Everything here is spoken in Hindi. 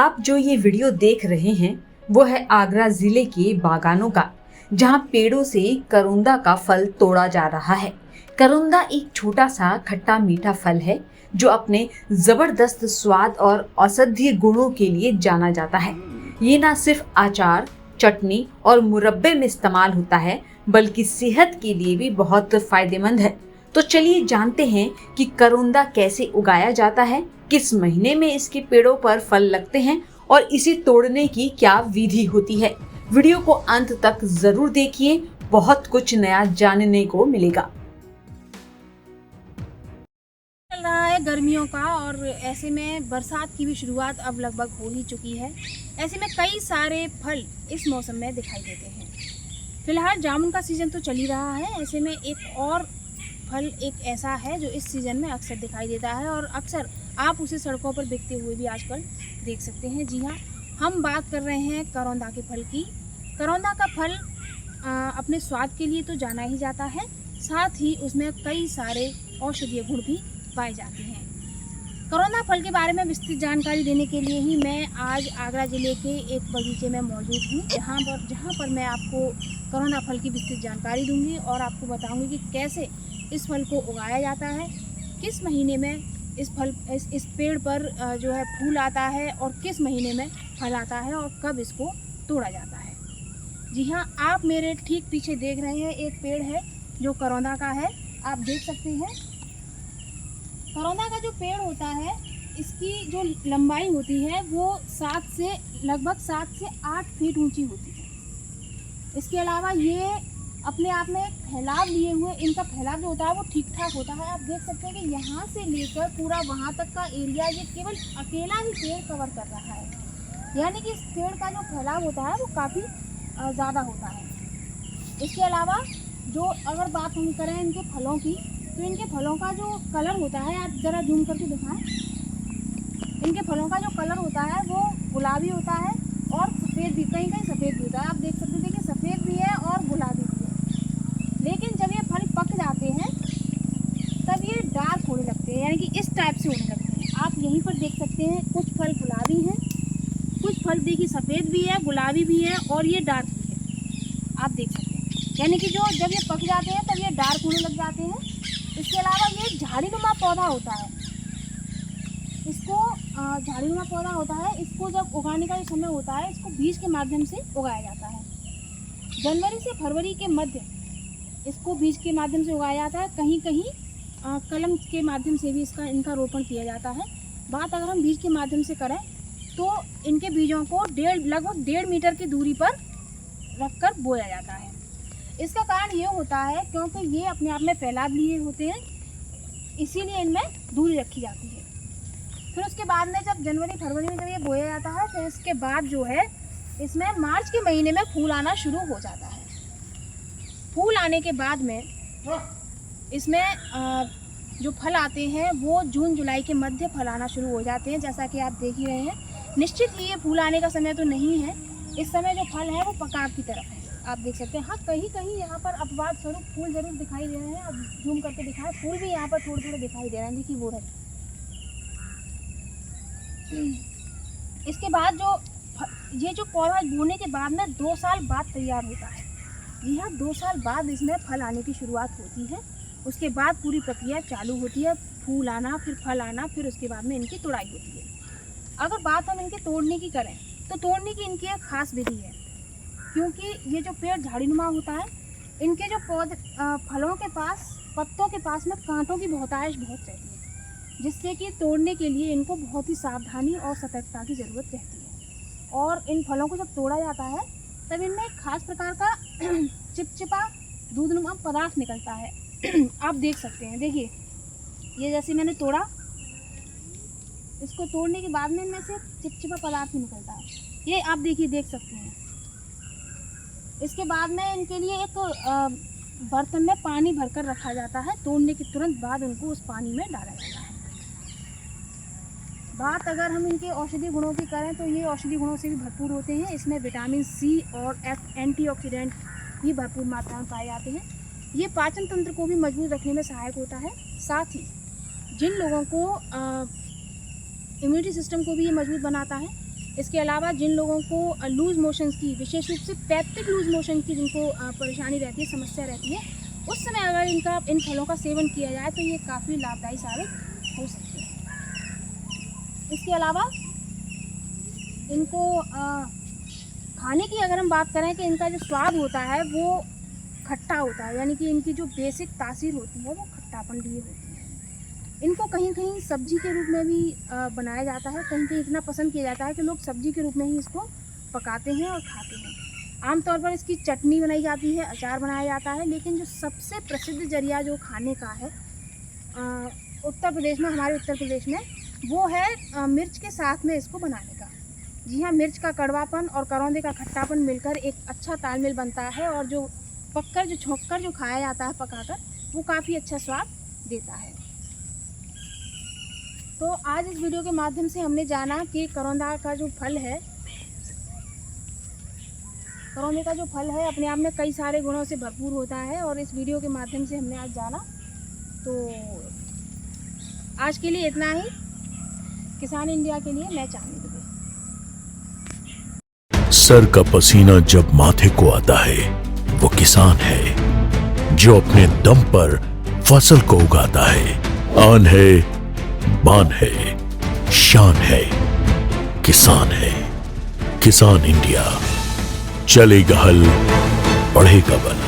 आप जो ये वीडियो देख रहे हैं वो है आगरा जिले के बागानों का, जहां पेड़ों से करोंदा का फल तोड़ा जा रहा है। करोंदा एक छोटा सा खट्टा मीठा फल है जो अपने जबरदस्त स्वाद और औषधीय गुणों के लिए जाना जाता है। ये ना सिर्फ अचार, चटनी और मुरब्बे में इस्तेमाल होता है, बल्कि सेहत के लिए भी बहुत फायदेमंद है। तो चलिए जानते हैं कि करोंदा कैसे उगाया जाता है, किस महीने में इसके पेड़ों पर फल लगते हैं और इसे तोड़ने की क्या विधि होती है। वीडियो को अंत तक जरूर देखिए, बहुत कुछ नया जानने को मिलेगा। चल रहा है गर्मियों का और ऐसे में बरसात की भी शुरुआत अब लगभग हो ही चुकी है। ऐसे में कई सारे फल इस मौसम में दिखाई देते हैं। फिलहाल जामुन का सीज़न तो चल ही रहा है, ऐसे में एक और फल एक ऐसा है जो इस सीज़न में अक्सर दिखाई देता है और अक्सर आप उसे सड़कों पर बिकते हुए भी आजकल देख सकते हैं। जी हाँ, हम बात कर रहे हैं करौंदा के फल की। करौंदा का फल अपने स्वाद के लिए तो जाना ही जाता है, साथ ही उसमें कई सारे औषधीय गुण भी पाए जाते हैं। करौंदा फल के बारे में विस्तृत जानकारी देने के लिए ही मैं आज आगरा ज़िले के एक बगीचे में मौजूद हूँ, जहाँ पर मैं आपको करौंदा फल की विस्तृत जानकारी दूंगी और आपको बताऊंगी कि कैसे इस फल को उगाया जाता है, किस महीने में इस पेड़ पर जो है फूल आता है और किस महीने में फल आता है और कब इसको तोड़ा जाता है। जी हाँ, आप मेरे ठीक पीछे देख रहे हैं एक पेड़ है जो करौंदा का है। आप देख सकते हैं करौंदा का जो पेड़ होता है, इसकी जो लंबाई होती है वो लगभग 7 से 8 फीट ऊंची होती है। इसके अलावा ये अपने आप में फैलाव लिए हुए, इनका फैलाव जो होता है वो ठीक ठाक होता है। आप देख सकते हैं कि यहाँ से लेकर पूरा वहाँ तक का एरिया ये केवल अकेला ही पेड़ कवर कर रहा है, यानी कि इस पेड़ का जो फैलाव होता है वो काफ़ी ज़्यादा होता है। इसके अलावा जो अगर बात हम करें इनके फलों की, तो इनके फलों का जो कलर होता है, आप ज़रा जूम करके दिखाएं। इनके फलों का जो कलर होता है वो गुलाबी होता है और सफ़ेद भी, कहीं कहीं सफ़ेद भी होता है। आप देख सकते हैं कि सफ़ेद भी है और गुलाबी भी है। लेकिन जब ये फल पक जाते हैं तब ये डार्क होने लगते हैं, यानी कि इस टाइप से होने लगते हैं। आप यहीं पर देख सकते हैं कुछ फल गुलाबी हैं, कुछ फल देखिए सफ़ेद भी है, गुलाबी भी है और ये डार्क भी है। आप देख सकते हैं, यानी कि जब ये पक जाते हैं तब ये डार्क होने लग जाते हैं। इसके अलावा ये झाड़ीनुमा पौधा होता है। इसको झाड़ीनुमा पौधा होता है। इसको जब उगाने का जो समय होता है, इसको बीज के माध्यम से उगाया जाता है। जनवरी से फरवरी के मध्य इसको बीज के माध्यम से उगाया जाता है। कहीं कहीं कलम के माध्यम से भी इनका रोपण किया जाता है। बात अगर हम बीज के माध्यम से करें तो इनके बीजों को लगभग 1.5 मीटर की दूरी पर रखकर बोया जाता है। इसका कारण ये होता है क्योंकि ये अपने आप में फैलाव लिए होते हैं, इसीलिए इनमें दूरी रखी जाती है। फिर उसके बाद में जब जनवरी फरवरी में जब ये बोया जाता है, फिर इसके बाद जो है इसमें मार्च के महीने में फूल आना शुरू हो जाता है। फूल आने के बाद में इसमें जो फल आते हैं वो जून जुलाई के मध्य फल आना शुरू हो जाते हैं, जैसा कि आप देख ही रहे हैं। निश्चित ही ये फूल आने का समय तो नहीं है। इस समय जो फल है वो पकाव की तरफ है। आप देख सकते हैं। हाँ, कहीं कहीं यहाँ पर अपवाद स्वरूप फूल जरूर दिखाई दे रहे हैं। अब जूम करके दिखाएं, फूल भी यहाँ पर थोड़े थोड़े दिखाई दे रहे हैं। देखिए वो रहे। इसके बाद ये जो पौधा बोने के बाद में 2 साल बाद तैयार होता है। जी हाँ, 2 साल बाद इसमें फल आने की शुरुआत होती है। उसके बाद पूरी प्रक्रिया चालू होती है, फूल आना, फिर फल आना, फिर उसके बाद में इनकी तोड़ाई होती है। अगर बात हम इनके तोड़ने की करें तो तोड़ने की इनकी एक खास विधि है, क्योंकि ये जो पेड़ झाड़ीनुमा होता है, इनके जो फलों के पास, पत्तों के पास में कांटों की बहुतायश बहुत रहती है, जिससे कि तोड़ने के लिए इनको बहुत ही सावधानी और सतर्कता की ज़रूरत रहती है। और इन फलों को जब तोड़ा जाता है तब इनमें एक खास प्रकार का चिपचिपा दूधनुमा पदार्थ निकलता है। आप देख सकते हैं, देखिए ये जैसे मैंने तोड़ा, इसको तोड़ने के बाद में इनमें से चिपचिपा पदार्थ ही निकलता है। ये आप देखिए, देख सकते हैं। इसके बाद में इनके लिए एक बर्तन में पानी भरकर रखा जाता है। तोड़ने के तुरंत बाद उनको उस पानी में डाला जाता है। बात अगर हम इनके औषधि गुणों की करें तो ये औषधि गुणों से भी भरपूर होते हैं। इसमें विटामिन सी और एंटीऑक्सीडेंट भी भरपूर मात्रा में पाए जाते हैं। ये पाचन तंत्र को भी मजबूत रखने में सहायक होता है। साथ ही जिन लोगों को इम्यूनिटी सिस्टम को भी ये मजबूत बनाता है, इसके अलावा जिन लोगों को लूज़ मोशंस की, विशेष रूप से पैप्टिक लूज़ मोशन की जिनको परेशानी रहती है, समस्या रहती है, उस समय अगर इन फलों का सेवन किया जाए तो ये काफ़ी लाभदायी साबित हो सकते हैं। इसके अलावा इनको खाने की अगर हम बात करें कि इनका जो स्वाद होता है वो खट्टा होता है, यानी कि इनकी जो बेसिक तासीर होती है वो खट्टापन लिए होती है। इनको कहीं कहीं सब्जी के रूप में भी बनाया जाता है, कहीं कहीं इतना पसंद किया जाता है कि लोग सब्जी के रूप में ही इसको पकाते हैं और खाते हैं। आमतौर पर इसकी चटनी बनाई जाती है, अचार बनाया जाता है, लेकिन जो सबसे प्रसिद्ध जरिया जो खाने का है उत्तर प्रदेश में, हमारे उत्तर प्रदेश में, वो है मिर्च के साथ में इसको बनाने का। जी हाँ, मिर्च का कड़वापन और करौंदे का खट्टापन मिलकर एक अच्छा तालमेल बनता है और जो पककर, जो छोंककर जो खाया जाता है पकाकर, वो काफ़ी अच्छा स्वाद देता है। तो आज इस वीडियो के माध्यम से हमने जाना कि करौंदा का जो फल है, करौंदे का जो फल है अपने आप में कई सारे गुणों से भरपूर होता है और इस वीडियो के माध्यम से हमने आज जाना। तो आज के लिए इतना ही। किसान इंडिया के लिए मैं चांदनी दुबे। सर का पसीना जब माथे को आता है वो किसान है जो अपने दम पर फसल को उगाता है। आन है, बान है, शान है, किसान है। किसान इंडिया, चलेगा हल, बढ़ेगा बल।